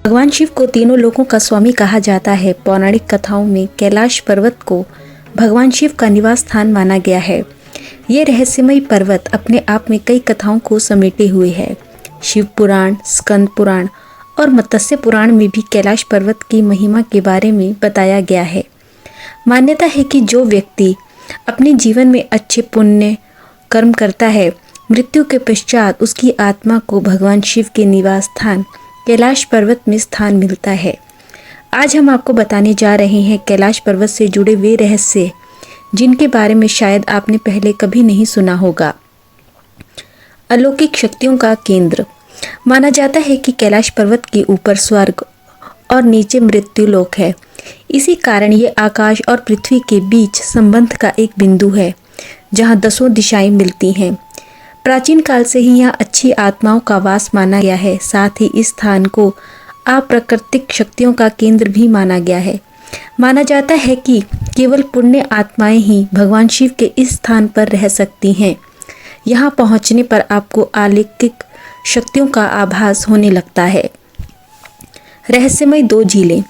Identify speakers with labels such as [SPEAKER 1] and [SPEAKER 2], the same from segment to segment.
[SPEAKER 1] भगवान शिव को तीनों लोकों का स्वामी कहा जाता है। पौराणिक कथाओं में कैलाश पर्वत को भगवान शिव का निवास स्थान माना गया है। ये रहस्यमयी पर्वत अपने आप में कई कथाओं को समेटे हुए है। शिव पुराण, स्कंद पुराण और मत्स्य पुराण में भी कैलाश पर्वत की महिमा के बारे में बताया गया है। मान्यता है कि जो व्यक्ति अपने जीवन में अच्छे पुण्य कर्म करता है, मृत्यु के पश्चात उसकी आत्मा को भगवान शिव के निवास स्थान कैलाश पर्वत में स्थान मिलता है। आज हम आपको बताने जा रहे हैं कैलाश पर्वत से जुड़े वे रहस्य जिनके बारे में शायद आपने पहले कभी नहीं सुना होगा। अलौकिक शक्तियों का केंद्र माना जाता है कि कैलाश पर्वत के ऊपर स्वर्ग और नीचे मृत्यु लोक है। इसी कारण ये आकाश और पृथ्वी के बीच संबंध का एक बिंदु है, जहाँ 10 दिशाएं मिलती हैं। प्राचीन काल से ही यहाँ अच्छी आत्माओं का वास माना गया है। साथ ही इस स्थान को अप्राकृतिक शक्तियों का केंद्र भी माना गया है। माना जाता है कि केवल पुण्य आत्माएं ही भगवान शिव के इस स्थान पर रह सकती हैं। यहाँ पहुँचने पर आपको अलौकिक शक्तियों का आभास होने लगता है। रहस्यमय 2 झीलें।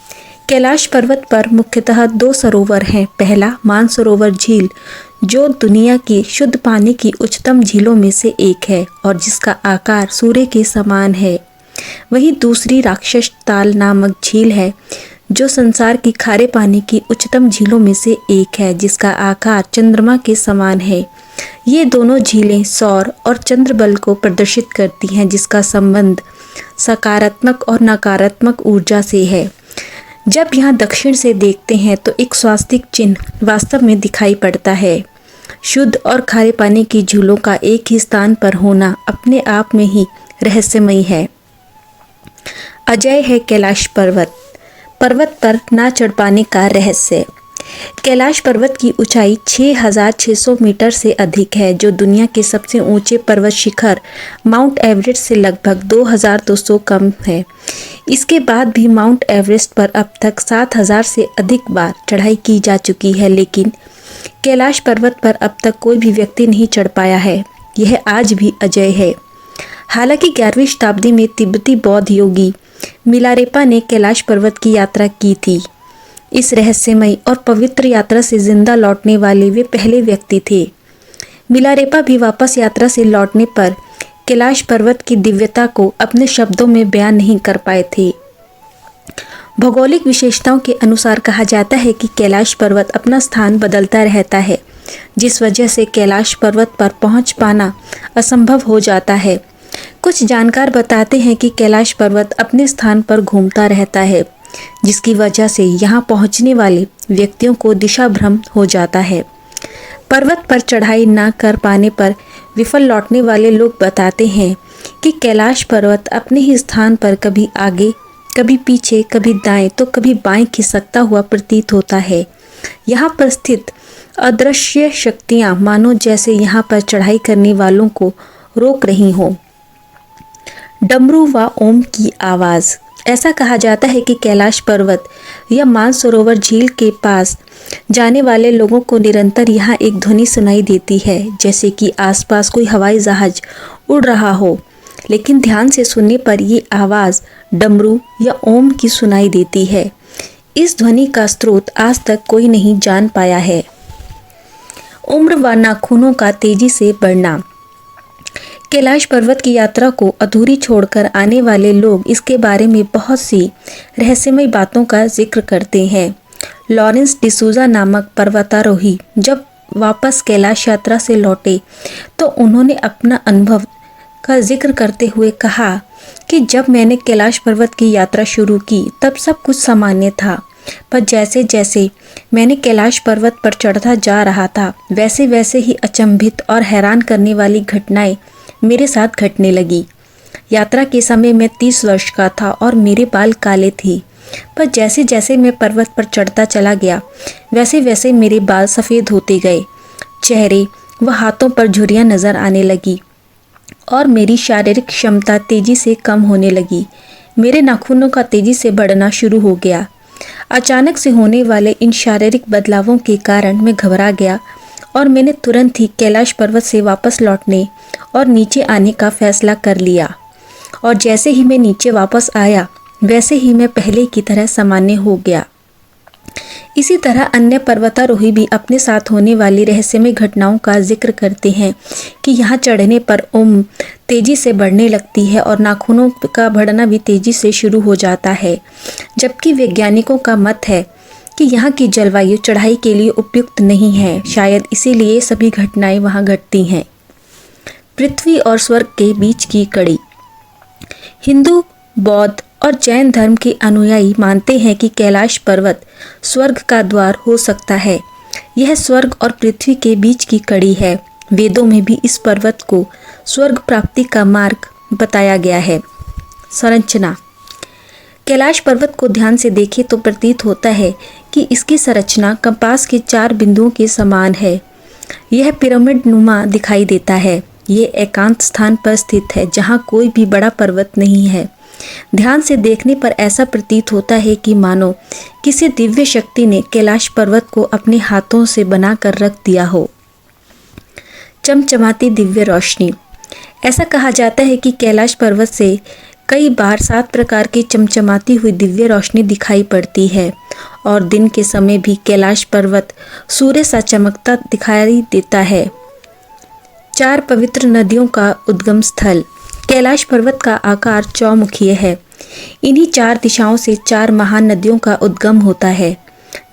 [SPEAKER 1] कैलाश पर्वत पर मुख्यतः 2 सरोवर हैं। पहला मानसरोवर झील, जो दुनिया की शुद्ध पानी की उच्चतम झीलों में से एक है और जिसका आकार सूर्य के समान है। वहीं दूसरी राक्षस ताल नामक झील है, जो संसार की खारे पानी की उच्चतम झीलों में से एक है, जिसका आकार चंद्रमा के समान है। ये दोनों झीलें सौर और चंद्र बल को प्रदर्शित करती हैं, जिसका संबंध सकारात्मक और नकारात्मक ऊर्जा से है। जब यहाँ दक्षिण से देखते हैं तो एक स्वास्तिक चिन्ह वास्तव में दिखाई पड़ता है। शुद्ध और खारे पानी की झीलों का एक ही स्थान पर होना अपने आप में ही रहस्यमयी है। अजय है कैलाश पर्वत। पर्वत पर ना चढ़ पाने का रहस्य। कैलाश पर्वत की ऊंचाई 6600 मीटर से अधिक है, जो दुनिया के सबसे ऊंचे पर्वत शिखर माउंट एवरेस्ट से लगभग 2200 कम है। इसके बाद भी माउंट एवरेस्ट पर अब तक 7000 से अधिक बार चढ़ाई की जा चुकी है, लेकिन कैलाश पर्वत पर अब तक कोई भी व्यक्ति नहीं चढ़ पाया है। यह आज भी अजय है। हालांकि 11वीं शताब्दी में तिब्बती बौद्ध योगी मिलारेपा ने कैलाश पर्वत की यात्रा की थी। इस रहस्यमयी और पवित्र यात्रा से जिंदा लौटने वाले वे पहले व्यक्ति थे। मिलारेपा भी वापस यात्रा से लौटने पर कैलाश पर्वत की दिव्यता को अपने शब्दों में बयान नहीं कर पाए थे। भौगोलिक विशेषताओं के अनुसार कहा जाता है कि कैलाश पर्वत अपना स्थान बदलता रहता है, जिस वजह से कैलाश पर्वत पर पहुंच पाना असंभव हो जाता है। कुछ जानकार बताते हैं कि कैलाश पर्वत अपने स्थान पर घूमता रहता है, जिसकी वजह से यहाँ पहुँचने वाले व्यक्तियों को दिशा भ्रम हो जाता है। पर्वत पर चढ़ाई न कर पाने पर विफल लौटने वाले लोग बताते हैं कि कैलाश पर्वत अपने ही स्थान पर कभी आगे, कभी पीछे, कभी दाएं तो कभी बाएं खिसकता हुआ प्रतीत होता है। यहाँ पर स्थित अदृश्य शक्तियाँ मानो जैसे यहाँ पर चढ़ाई करने वालों को रोक रही हों। डमरू व ओम की आवाज़। ऐसा कहा जाता है कि कैलाश पर्वत या मानसरोवर झील के पास जाने वाले लोगों को निरंतर यहाँ एक ध्वनि सुनाई देती है, जैसे कि आसपास कोई हवाई जहाज उड़ रहा हो। लेकिन ध्यान से सुनने पर ये आवाज़ डमरू या ओम की सुनाई देती है। इस ध्वनि का स्रोत आज तक कोई नहीं जान पाया है। उम्र व नाखूनों का तेजी से बढ़ना। कैलाश पर्वत की यात्रा को अधूरी छोड़कर आने वाले लोग इसके बारे में बहुत सी रहस्यमय बातों का जिक्र करते हैं। लॉरेंस डिसूजा नामक पर्वतारोही जब वापस कैलाश यात्रा से लौटे तो उन्होंने अपना अनुभव का जिक्र करते हुए कहा कि जब मैंने कैलाश पर्वत की यात्रा शुरू की तब सब कुछ सामान्य था, पर जैसे जैसे मैंने कैलाश पर्वत पर चढ़ता जा रहा था वैसे वैसे ही अचंभित और हैरान करने वाली घटनाएं मेरे साथ घटने लगी। यात्रा के समय मैं 30 वर्ष का था और मेरे बाल काले थे, पर जैसे जैसे मैं पर्वत पर चढ़ता चला गया वैसे वैसे मेरे बाल सफ़ेद होते गए। चेहरे व हाथों पर झुर्रियाँ नज़र आने लगी और मेरी शारीरिक क्षमता तेज़ी से कम होने लगी। मेरे नाखूनों का तेज़ी से बढ़ना शुरू हो गया। अचानक से होने वाले इन शारीरिक बदलावों के कारण मैं घबरा गया और मैंने तुरंत ही कैलाश पर्वत से वापस लौटने और नीचे आने का फैसला कर लिया। और जैसे ही मैं नीचे वापस आया वैसे ही मैं पहले की तरह सामान्य हो गया। इसी तरह अन्य पर्वतारोही भी अपने साथ होने वाली रहस्यमय घटनाओं का जिक्र करते हैं कि यहाँ चढ़ने पर उम्र तेजी से बढ़ने लगती है और नाखूनों का बढ़ना भी तेजी से शुरू हो जाता है, जबकि वैज्ञानिकों का मत है कि यहाँ की जलवायु चढ़ाई के लिए उपयुक्त नहीं है। शायद इसीलिए सभी घटनाएं वहाँ घटती हैं। पृथ्वी और स्वर्ग के बीच की कड़ी। हिंदू, बौद्ध और जैन धर्म के अनुयायी मानते हैं कि कैलाश पर्वत स्वर्ग का द्वार हो सकता है। यह स्वर्ग और पृथ्वी के बीच की कड़ी है। वेदों में भी इस पर्वत को स्वर्ग प्राप्ति का मार्ग बताया गया है। संरचना। कैलाश पर्वत को ध्यान से देखें तो प्रतीत होता है कि इसकी संरचना कंपास के 4 बिंदुओं के समान है। यह पिरामिड नुमा दिखाई देता है। ये एकांत स्थान पर स्थित है जहाँ कोई भी बड़ा पर्वत नहीं है। ध्यान से देखने पर ऐसा प्रतीत होता है कि मानो किसी दिव्य शक्ति ने कैलाश पर्वत को अपने हाथों से बनाकर रख दिया हो। चमचमाती दिव्य रोशनी। ऐसा कहा जाता है कि कैलाश पर्वत से कई बार 7 प्रकार की चमचमाती हुई दिव्य रोशनी दिखाई पड़ती है और दिन के समय भी कैलाश पर्वत सूर्य सा चमकता दिखाई देता है। 4 पवित्र नदियों का उद्गम स्थल। कैलाश पर्वत का आकार चौमुखीय है। इन्हीं 4 दिशाओं से 4 महान नदियों का उद्गम होता है,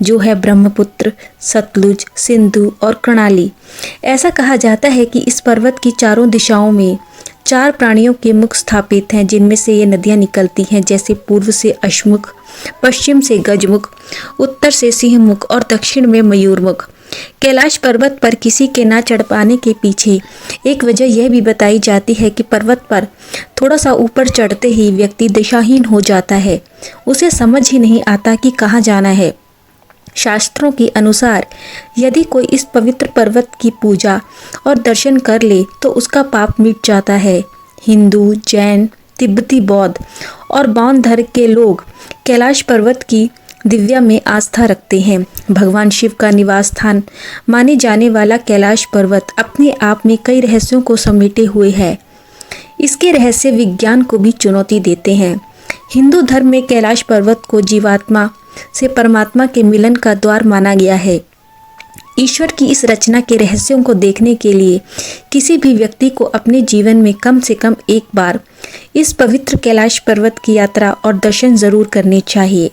[SPEAKER 1] जो है ब्रह्मपुत्र, सतलुज, सिंधु और कर्णाली। ऐसा कहा जाता है कि इस पर्वत की चारों दिशाओं में 4 प्राणियों के मुख स्थापित हैं, जिनमें से ये नदियाँ निकलती हैं, जैसे पूर्व से अश्वमुख, पश्चिम से गजमुख, उत्तर से सिंहमुख और दक्षिण में मयूरमुख। कैलाश पर्वत पर किसी के ना चढ़ पाने के पीछे एक वजह यह भी बताई जाती है कि पर्वत पर थोड़ा सा ऊपर चढ़ते ही व्यक्ति दिशाहीन हो जाता है। उसे समझ ही नहीं आता कि कहाँ जाना है। शास्त्रों के अनुसार यदि कोई इस पवित्र पर्वत की पूजा और दर्शन कर ले तो उसका पाप मिट जाता है। हिंदू, जैन, तिब्बती, बौद्ध और बौद्ध धर्म के लोग कैलाश पर्वत की दिव्या में आस्था रखते हैं। भगवान शिव का निवास स्थान माने जाने वाला कैलाश पर्वत अपने आप में कई रहस्यों को समेटे हुए है। इसके रहस्य विज्ञान को भी चुनौती देते हैं। हिंदू धर्म में कैलाश पर्वत को जीवात्मा से परमात्मा के मिलन का द्वार माना गया है। ईश्वर की इस रचना के रहस्यों को देखने के लिए किसी भी व्यक्ति को अपने जीवन में कम से कम एक बार इस पवित्र कैलाश पर्वत की यात्रा और दर्शन जरूर करने चाहिए।